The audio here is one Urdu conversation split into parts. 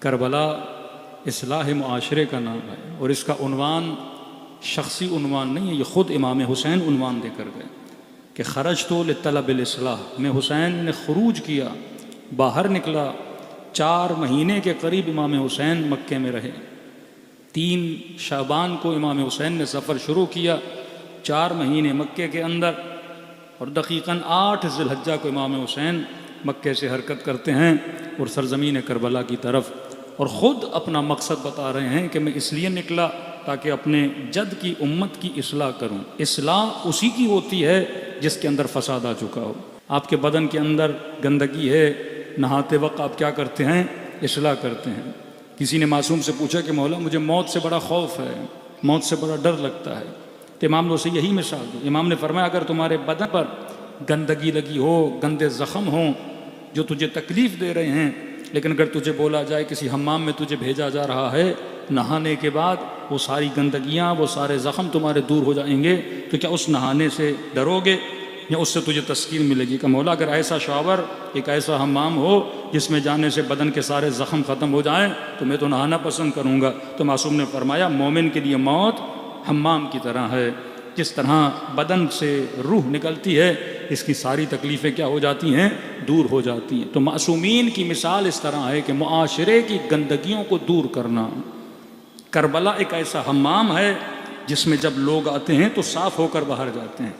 کربلا اصلاح معاشرے کا نام ہے، اور اس کا عنوان شخصی عنوان نہیں ہے، یہ خود امام حسین عنوان دے کر گئے کہ خرجت لطلب الاصلاح، میں حسین نے خروج کیا، باہر نکلا۔ 4 مہینے کے قریب امام حسین مکے میں رہے۔ 3 شعبان کو امام حسین نے سفر شروع کیا، 4 مہینے مکے کے اندر، اور دقیقاً 8 ذی الحجہ کو امام حسین مکے سے حرکت کرتے ہیں اور سرزمین کربلا کی طرف، اور خود اپنا مقصد بتا رہے ہیں کہ میں اس لیے نکلا تاکہ اپنے جد کی امت کی اصلاح کروں۔ اصلاح اسی کی ہوتی ہے جس کے اندر فساد آ چکا ہو۔ آپ کے بدن کے اندر گندگی ہے، نہاتے وقت آپ کیا کرتے ہیں؟ اصلاح کرتے ہیں۔ کسی نے معصوم سے پوچھا کہ مولا مجھے موت سے بڑا خوف ہے، موت سے بڑا ڈر لگتا ہے، تو امام نے اسے یہی مثال دی۔ امام نے فرمایا اگر تمہارے بدن پر گندگی لگی ہو، گندے زخم ہوں جو تجھے تکلیف دے رہے ہیں، لیکن اگر تجھے بولا جائے کسی حمام میں تجھے بھیجا جا رہا ہے، نہانے کے بعد وہ ساری گندگیاں، وہ سارے زخم تمہارے دور ہو جائیں گے، تو کیا اس نہانے سے ڈرو گے یا اس سے تجھے تسکین ملے گی؟ کہ مولا اگر ایسا شاور، ایک ایسا حمام ہو جس میں جانے سے بدن کے سارے زخم ختم ہو جائیں تو میں تو نہانا پسند کروں گا۔ تو معصوم نے فرمایا مومن کے لیے موت حمام کی طرح ہے، جس طرح بدن سے روح نکلتی ہے، اس کی ساری تکلیفیں کیا ہو جاتی ہیں؟ دور ہو جاتی ہیں۔ تو معصومین کی مثال اس طرح ہے کہ معاشرے کی گندگیوں کو دور کرنا۔ کربلا ایک ایسا حمام ہے جس میں جب لوگ آتے ہیں تو صاف ہو کر باہر جاتے ہیں۔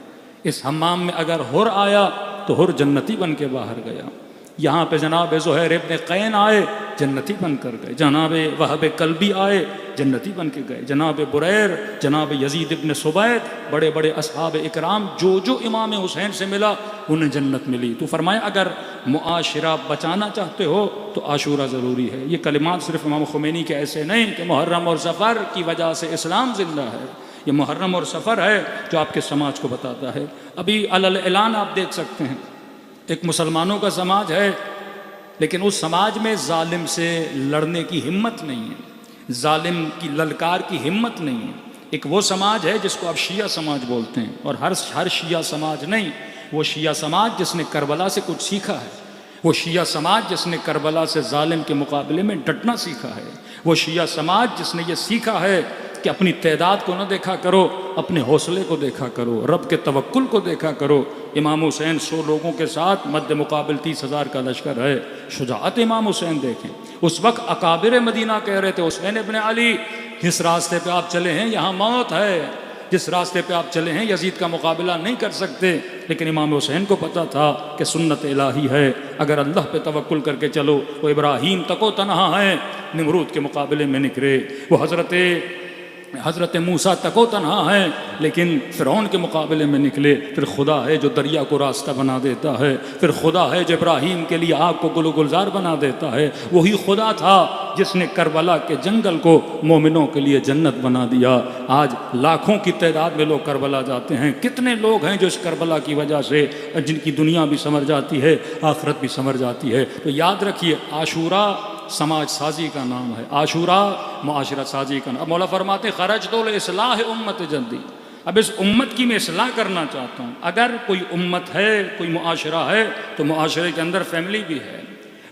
اس حمام میں اگر حر آیا تو حر جنتی بن کے باہر گیا۔ یہاں پہ جناب زہیر ابن قین آئے، جنتی بن کر گئے۔ جناب وہب کلبی آئے، جنتی بن کے گئے۔ جناب بریر، جناب یزید ابن سبیت، بڑے بڑے اصحاب اکرام جو امام حسین سے ملا انہیں جنت ملی۔ تو فرمایا اگر معاشرہ بچانا چاہتے ہو تو عاشورہ ضروری ہے۔ یہ کلمات صرف امام خمینی کے ایسے نہیں کہ محرم اور سفر کی وجہ سے اسلام زندہ ہے، یہ محرم اور سفر ہے جو آپ کے سماج کو بتاتا ہے۔ ابھی علی اعلان آپ دیکھ سکتے ہیں، ایک مسلمانوں کا سماج ہے لیکن اس سماج میں ظالم سے لڑنے کی ہمت نہیں ہے، ظالم کی للکار کی ہمت نہیں ہے۔ ایک وہ سماج ہے جس کو آپ شیعہ سماج بولتے ہیں، اور ہر شیعہ سماج نہیں، وہ شیعہ سماج جس نے کربلا سے کچھ سیکھا ہے، وہ شیعہ سماج جس نے کربلا سے ظالم کے مقابلے میں ڈٹنا سیکھا ہے، وہ شیعہ سماج جس نے یہ سیکھا ہے کہ اپنی تعداد کو نہ دیکھا کرو، اپنے حوصلے کو دیکھا کرو، رب کے توکل کو دیکھا کرو۔ امام حسین 100 لوگوں کے ساتھ، مد مقابل 30,000 کا لشکر ہے۔ شجاعت امام حسین دیکھیں، اس وقت اکابر مدینہ کہہ رہے تھے حسین ابن علی جس راستے پہ آپ چلے ہیں یہاں موت ہے، جس راستے پہ آپ چلے ہیں یزید کا مقابلہ نہیں کر سکتے، لیکن امام حسین کو پتا تھا کہ سنت الہی ہے، اگر اللہ پہ توکل کر کے چلو۔ وہ ابراہیم تکو تنہا ہے، نمرود کے مقابلے میں نکلے، وہ حضرت موسیٰ تکو تنہا ہے لیکن فرعون کے مقابلے میں نکلے۔ پھر خدا ہے جو دریا کو راستہ بنا دیتا ہے، پھر خدا ہے جو ابراہیم کے لیے آگ کو گل و گلزار بنا دیتا ہے، وہی خدا تھا جس نے کربلا کے جنگل کو مومنوں کے لیے جنت بنا دیا۔ آج لاکھوں کی تعداد میں لوگ کربلا جاتے ہیں، کتنے لوگ ہیں جو اس کربلا کی وجہ سے جن کی دنیا بھی سنور جاتی ہے، آخرت بھی سنور جاتی ہے۔ تو یاد رکھیے عاشورہ سماج سازی کا نام ہے، عاشورہ معاشرہ سازی کا نام۔ اب مولا فرماتے خرجت لاصلاح امت جدی، اب اس امت کی میں اصلاح کرنا چاہتا ہوں۔ اگر کوئی امت ہے، کوئی معاشرہ ہے، تو معاشرے کے اندر فیملی بھی ہے،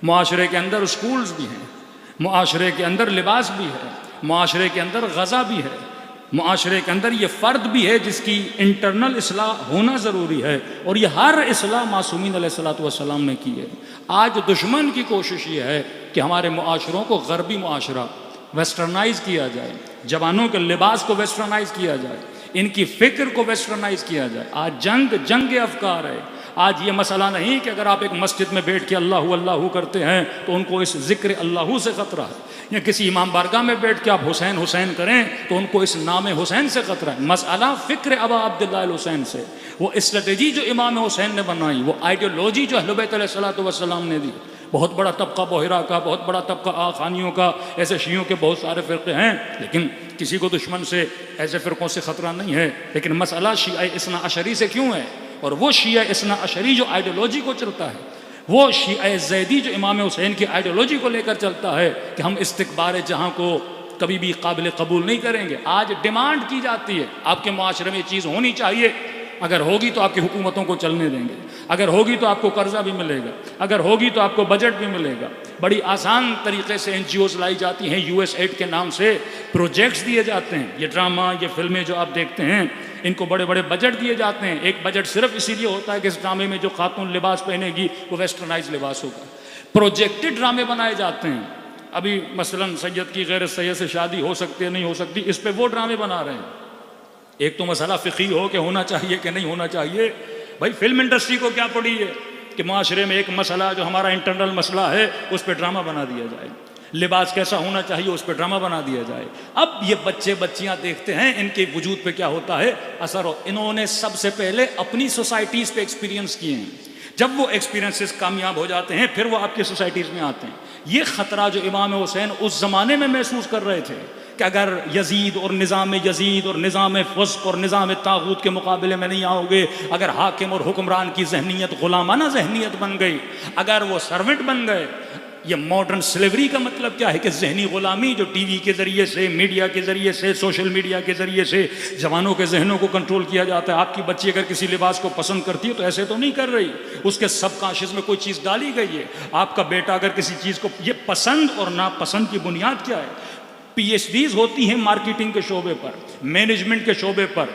معاشرے کے اندر اسکولز بھی ہیں، معاشرے کے اندر لباس بھی ہے، معاشرے کے اندر غذا بھی ہے، معاشرے کے اندر یہ فرد بھی ہے جس کی انٹرنل اصلاح ہونا ضروری ہے، اور یہ ہر اصلاح معصومین علیہ السلام نے کی ہے۔ آج دشمن کی کوشش یہ ہے کہ ہمارے معاشروں کو غربی معاشرہ ویسٹرنائز کیا جائے، جوانوں کے لباس کو ویسٹرنائز کیا جائے، ان کی فکر کو ویسٹرنائز کیا جائے۔ آج جنگ افکار ہے۔ آج یہ مسئلہ نہیں کہ اگر آپ ایک مسجد میں بیٹھ کے اللہ اللہ کرتے ہیں تو ان کو اس ذکر اللہ سے خطرہ ہے، یا کسی امام بارگاہ میں بیٹھ کے آپ حسین حسین کریں تو ان کو اس نام حسین سے خطرہ ہے۔ مسئلہ فکر ابا عبداللہ الحسین سے، وہ اسٹریٹجی جو امام حسین نے بنائی، وہ آئیڈیولوجی جو اہل بیت علیہ السلام نے دی۔ بہت بڑا طبقہ بحیرہ کا، بہت بڑا طبقہ آخانیوں کا، ایسے شیعوں کے بہت سارے فرقے ہیں، لیکن کسی کو دشمن سے، ایسے فرقوں سے خطرہ نہیں ہے۔ لیکن مسئلہ شیعہ اثنا عشری سے کیوں ہے؟ اور وہ شیعہ اثنا عشری جو آئیڈیولوجی کو چلتا ہے، وہ شیعہ زیدی جو امام حسین کی آئیڈیولوجی کو لے کر چلتا ہے کہ ہم استکبار جہاں کو کبھی بھی قابل قبول نہیں کریں گے۔ آج ڈیمانڈ کی جاتی ہے آپ کے معاشرے میں یہ چیز ہونی چاہیے، اگر ہوگی تو آپ کی حکومتوں کو چلنے دیں گے، اگر ہوگی تو آپ کو قرضہ بھی ملے گا، اگر ہوگی تو آپ کو بجٹ بھی ملے گا۔ بڑی آسان طریقے سے NGOs لائی جاتی ہیں، USAID کے نام سے پروجیکٹس دیے جاتے ہیں۔ یہ ڈرامہ، یہ فلمیں جو آپ دیکھتے ہیں، ان کو بڑے بڑے بجٹ دیے جاتے ہیں۔ ایک بجٹ صرف اسی لیے ہوتا ہے کہ اس ڈرامے میں جو خاتون لباس پہنے گی وہ ویسٹرنائز لباس ہوگا۔ پروجیکٹڈ ڈرامے بنائے جاتے ہیں۔ ابھی مثلا سید کی غیر سید سے شادی ہو سکتی ہے نہیں ہو سکتی، اس پہ وہ ڈرامے بنا رہے ہیں۔ ایک تو مسئلہ فقہی ہو کہ ہونا چاہیے کہ نہیں ہونا چاہیے، بھائی فلم انڈسٹری کو کیا پڑی ہے کہ معاشرے میں ایک مسئلہ جو ہمارا انٹرنل مسئلہ ہے اس پہ ڈرامہ بنا دیا جائے، لباس کیسا ہونا چاہیے اس پہ ڈرامہ بنا دیا جائے۔ اب یہ بچے بچیاں دیکھتے ہیں، ان کے وجود پہ کیا ہوتا ہے اثر ہو۔ انہوں نے سب سے پہلے اپنی سوسائٹیز پہ ایکسپیرینس کیے ہیں، جب وہ ایکسپیرینسز کامیاب ہو جاتے ہیں پھر وہ آپ کی سوسائٹیز میں آتے ہیں۔ یہ خطرہ جو امام حسین اس زمانے میں محسوس کر رہے تھے کہ اگر یزید اور نظام فسق اور نظام طاغوت کے مقابلے میں نہیں آؤ گے، اگر حاکم اور حکمران کی ذہنیت غلامانہ ذہنیت بن گئی، اگر وہ سرونٹ بن گئے۔ یہ ماڈرن سلیوری کا مطلب کیا ہے کہ ذہنی غلامی جو ٹی وی کے ذریعے سے، میڈیا کے ذریعے سے، سوشل میڈیا کے ذریعے سے جوانوں کے ذہنوں کو کنٹرول کیا جاتا ہے۔ آپ کی بچی اگر کسی لباس کو پسند کرتی ہے تو ایسے تو نہیں کر رہی، اس کے سب کانشیس میں کوئی چیز ڈالی گئی ہے۔ آپ کا بیٹا اگر کسی چیز کو، یہ پسند اور ناپسند کی بنیاد کیا ہے؟ PhDs ہوتی ہیں مارکیٹنگ کے شعبے پر، مینجمنٹ کے شعبے پر،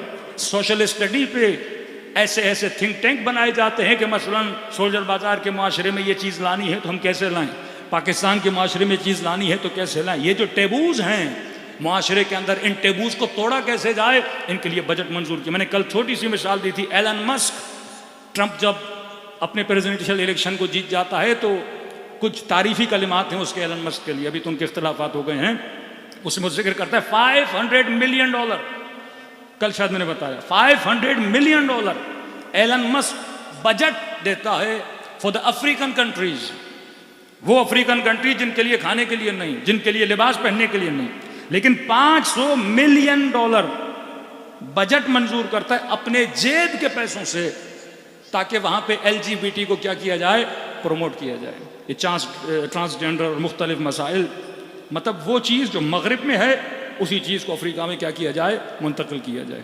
سوشل اسٹڈی پہ ایسے تھنک ٹینک بنائے جاتے ہیں کہ مثلا سولجر بازار کے معاشرے میں یہ چیز لانی ہے تو ہم کیسے لائیں، پاکستان کے معاشرے میں چیز لانی ہے تو کیسے لائیں۔ یہ جو ٹیبوز ہیں معاشرے کے اندر، ان ٹیبوز کو توڑا کیسے جائے، ان کے لیے بجٹ منظور کیا۔ میں نے کل چھوٹی سی مثال دی تھی، ایلن مسک، ٹرمپ جب اپنے پریزیڈنشل الیکشن کو جیت جاتا ہے تو کچھ تعریفی کلمات ہیں اس کے ایلن مسک کے لیے، ابھی تو ان کے اختلافات ہو گئے ہیں، اس میں ذکر کرتا ہے $500 ملین، کل شاید میں نے بتایا $500 ملین ایلن مسک بجٹ دیتا ہے فار دا افریقن کنٹریز۔ وہ افریقن کنٹری جن کے لیے کھانے کے لیے نہیں، جن کے لیے لباس پہننے کے لیے نہیں، لیکن $500 ملین بجٹ منظور کرتا ہے اپنے جیب کے پیسوں سے، تاکہ وہاں پہ LGBT کو کیا کیا جائے، پروموٹ کیا جائے۔ یہ ٹرانسجینڈر اور مختلف مسائل، مطلب وہ چیز جو مغرب میں ہے اسی چیز کو افریقہ میں کیا کیا جائے، منتقل کیا جائے۔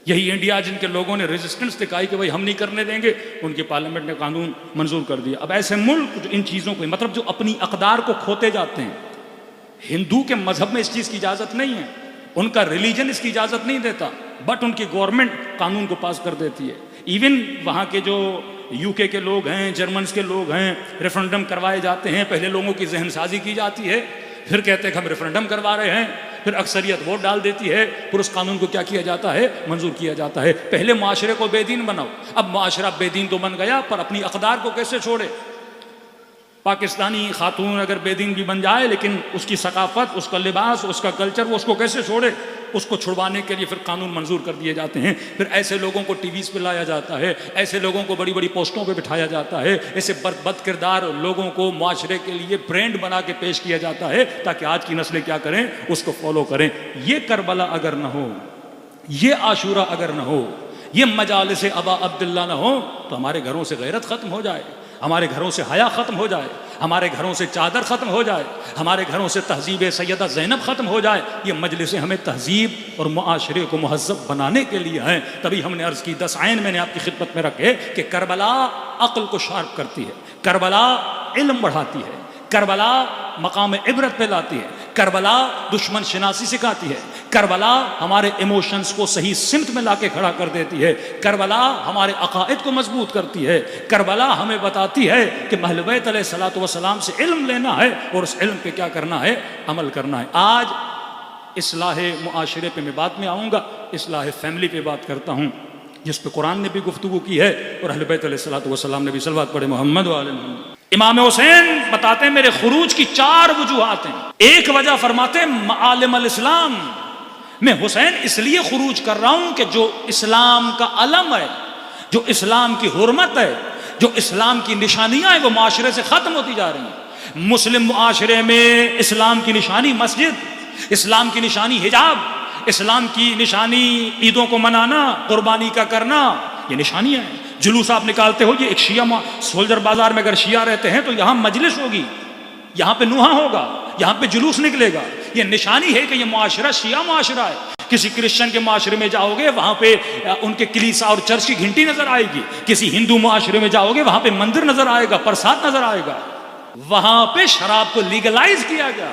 یہی انڈیا جن کے لوگوں نے ریزسٹنس دکھائی کہ بھائی ہم نہیں کرنے دیں گے، ان کے پارلیمنٹ نے قانون منظور کر دیا۔ اب ایسے ملک جو ان چیزوں کو، مطلب جو اپنی اقدار کو کھوتے جاتے ہیں، ہندو کے مذہب میں اس چیز کی اجازت نہیں ہے، ان کا ریلیجن اس کی اجازت نہیں دیتا، بٹ ان کی گورنمنٹ قانون کو پاس کر دیتی ہے۔ ایون وہاں کے جو UK کے لوگ ہیں، جرمنز کے لوگ ہیں، ریفرنڈم کروائے جاتے ہیں، پہلے لوگوں کی ذہن سازی کی جاتی ہے، پھر کہتے ہیں کہ ہم ریفرنڈم کروا رہے ہیں، پھر اکثریت ووٹ ڈال دیتی ہے، پھر اس قانون کو کیا کیا جاتا ہے، منظور کیا جاتا ہے۔ پہلے معاشرے کو بے دین بناؤ، اب معاشرہ بے دین تو بن گیا پر اپنی اقدار کو کیسے چھوڑے؟ پاکستانی خاتون اگر بے دین بھی بن جائے لیکن اس کی ثقافت، اس کا لباس، اس کا کلچر، وہ اس کو کیسے چھوڑے؟ اس کو چھڑوانے کے لیے پھر قانون منظور کر دیے جاتے ہیں، پھر ایسے لوگوں کو ٹی ویز پہ لایا جاتا ہے، ایسے لوگوں کو بڑی بڑی پوسٹوں پہ بٹھایا جاتا ہے، ایسے بد کردار لوگوں کو معاشرے کے لیے برینڈ بنا کے پیش کیا جاتا ہے تاکہ آج کی نسلیں کیا کریں، اس کو فالو کریں۔ یہ کربلا اگر نہ ہو، یہ عاشورہ اگر نہ ہو، یہ مجالس ابا عبداللہ نہ ہو تو ہمارے گھروں سے غیرت ختم ہو جائے، ہمارے گھروں سے حیا ختم ہو جائے، ہمارے گھروں سے چادر ختم ہو جائے، ہمارے گھروں سے تہذیب سیدہ زینب ختم ہو جائے۔ یہ مجلسیں ہمیں تہذیب اور معاشرے کو مہذب بنانے کے لیے ہیں۔ تبھی ہم نے عرض کی 10 عین میں نے آپ کی خدمت میں رکھے کہ کربلا عقل کو شارپ کرتی ہے، کربلا علم بڑھاتی ہے، کربلا مقام عبرت پہ لاتی ہے، کربلا دشمن شناسی سکھاتی ہے، کربلا ہمارے ایموشنز کو صحیح سمت میں لا کے کھڑا کر دیتی ہے، کربلا ہمارے عقائد کو مضبوط کرتی ہے، کربلا ہمیں بتاتی ہے کہ اہل بیت علیہ الصلوۃ والسلام سے علم لینا ہے اور اس علم پہ کیا کرنا ہے، عمل کرنا ہے۔ آج اصلاح معاشرے پہ میں بعد میں آؤں گا، اصلاح فیملی پہ بات کرتا ہوں، جس پہ قرآن نے بھی گفتگو کی ہے اور اہل بیت علیہ الصلوۃ والسلام نے بھی صلوات پڑھے محمد و آل محمد۔ امام حسین بتاتے ہیں میرے خروج کی 4 وجوہات ہیں۔ ایک وجہ فرماتے ہیں معالم الاسلام، میں حسین اس لیے خروج کر رہا ہوں کہ جو اسلام کا علم ہے، جو اسلام کی حرمت ہے، جو اسلام کی نشانیاں ہیں، وہ معاشرے سے ختم ہوتی جا رہی ہیں۔ مسلم معاشرے میں اسلام کی نشانی مسجد، اسلام کی نشانی حجاب، اسلام کی نشانی عیدوں کو منانا، قربانی کا کرنا، یہ نشانیاں ہیں۔ جلوس آپ نکالتے ہو، یہ ایک شیعہ سولجر بازار میں اگر شیعہ رہتے ہیں تو یہاں مجلس ہوگی، یہاں پہ نوحہ ہوگا، یہاں پہ جلوس نکلے گا، یہ نشانی ہے کہ یہ معاشرہ شیعہ معاشرہ ہے۔ کسی کرسچن کے معاشرے میں جاؤ گے وہاں پہ ان کے کلیسا اور چرچ کی گھنٹی نظر آئے گی. کسی ہندو معاشرے میں جاؤ گے وہاں پہ مندر نظر آئے گا, پرساد نظر آئے گا. وہاں پہ شراب کو لیگلائز کیا گیا,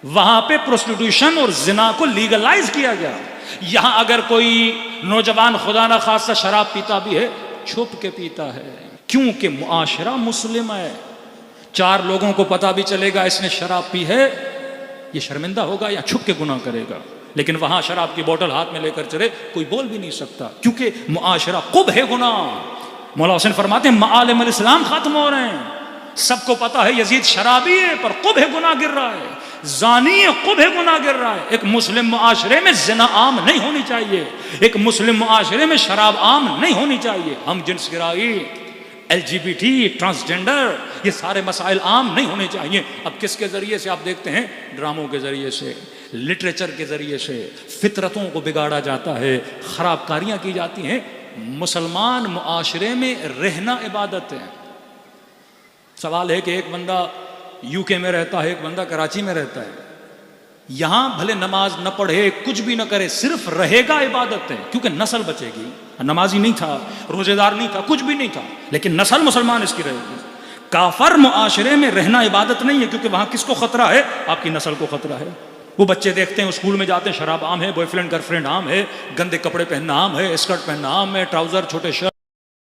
وہاں پہ پروسٹیٹیوشن اور زنا کو لیگلائز کیا گیا. یہاں اگر کوئی نوجوان خدا نہ خواستہ شراب پیتا بھی ہے چھپ کے پیتا ہے, کیونکہ معاشرہ مسلم ہے. 4 لوگوں کو پتا بھی چلے گا اس نے شراب پی ہے, یہ شرمندہ ہوگا یا چھپ کے گناہ کرے گا. لیکن وہاں شراب کی بوتل ہاتھ میں لے کر چلے کوئی بول بھی نہیں سکتا, کیونکہ معاشرہ قبح گناہ. مولا حسین فرماتے ہیں معالم الاسلام ختم ہو رہے ہیں. سب کو پتا ہے یزید شرابی ہے پر قبح گناہ گر رہا ہے, زانی ہے قبح گناہ گر رہا ہے. ایک مسلم معاشرے میں زنا عام نہیں ہونی چاہیے, ایک مسلم معاشرے میں شراب عام نہیں ہونی چاہیے. ہم جنس گرایی, LGBT, ٹرانسجنڈر, یہ سارے مسائل عام نہیں ہونے چاہیے. اب کس کے ذریعے سے آپ دیکھتے ہیں, ڈراموں کے ذریعے سے, لٹریچر کے ذریعے سے فطرتوں کو بگاڑا جاتا ہے, خراب کاریاں کی جاتی ہیں. مسلمان معاشرے میں رہنا عبادت ہے. سوال ہے کہ ایک بندہ UK میں رہتا ہے, ایک بندہ کراچی میں رہتا ہے, یہاں بھلے نماز نہ پڑھے کچھ بھی نہ کرے, صرف رہے گا عبادت ہے, کیونکہ نسل بچے گی. نمازی نہیں تھا, روزے دار نہیں تھا, کچھ بھی نہیں تھا, لیکن نسل مسلمان اس کی رہے گی. کافر معاشرے میں رہنا عبادت نہیں ہے, کیونکہ وہاں کس کو خطرہ ہے, آپ کی نسل کو خطرہ ہے. وہ بچے دیکھتے ہیں اسکول میں جاتے ہیں, شراب عام ہے, بوائے فرینڈ گرل فرینڈ عام ہے, گندے کپڑے پہننا عام ہے, اسکرٹ پہننا عام ہے, ٹراؤزر چھوٹے شرٹ,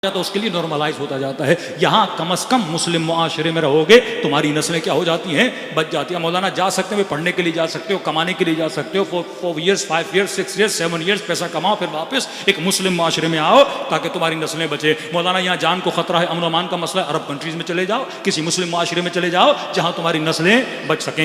تو اس کے لیے نارملائز ہوتا جاتا ہے. یہاں کم از کم مسلم معاشرے میں رہو گے تمہاری نسلیں کیا ہو جاتی ہیں, بچ جاتی ہیں. مولانا جا سکتے ہو, پڑھنے کے لیے جا سکتے ہو, کمانے کے لیے جا سکتے ہو, 4 ایئرس 5 ایئرس 6 ایئرس 7 ایئرس پیسہ کماؤ, پھر واپس ایک مسلم معاشرے میں آؤ تاکہ تمہاری نسلیں بچے. مولانا یہاں جان کو خطرہ ہے, امن و امان کا مسئلہ ہے, عرب کنٹریز میں چلے جاؤ, کسی مسلم معاشرے میں چلے جاؤ جہاں تمہاری نسلیں بچ سکیں.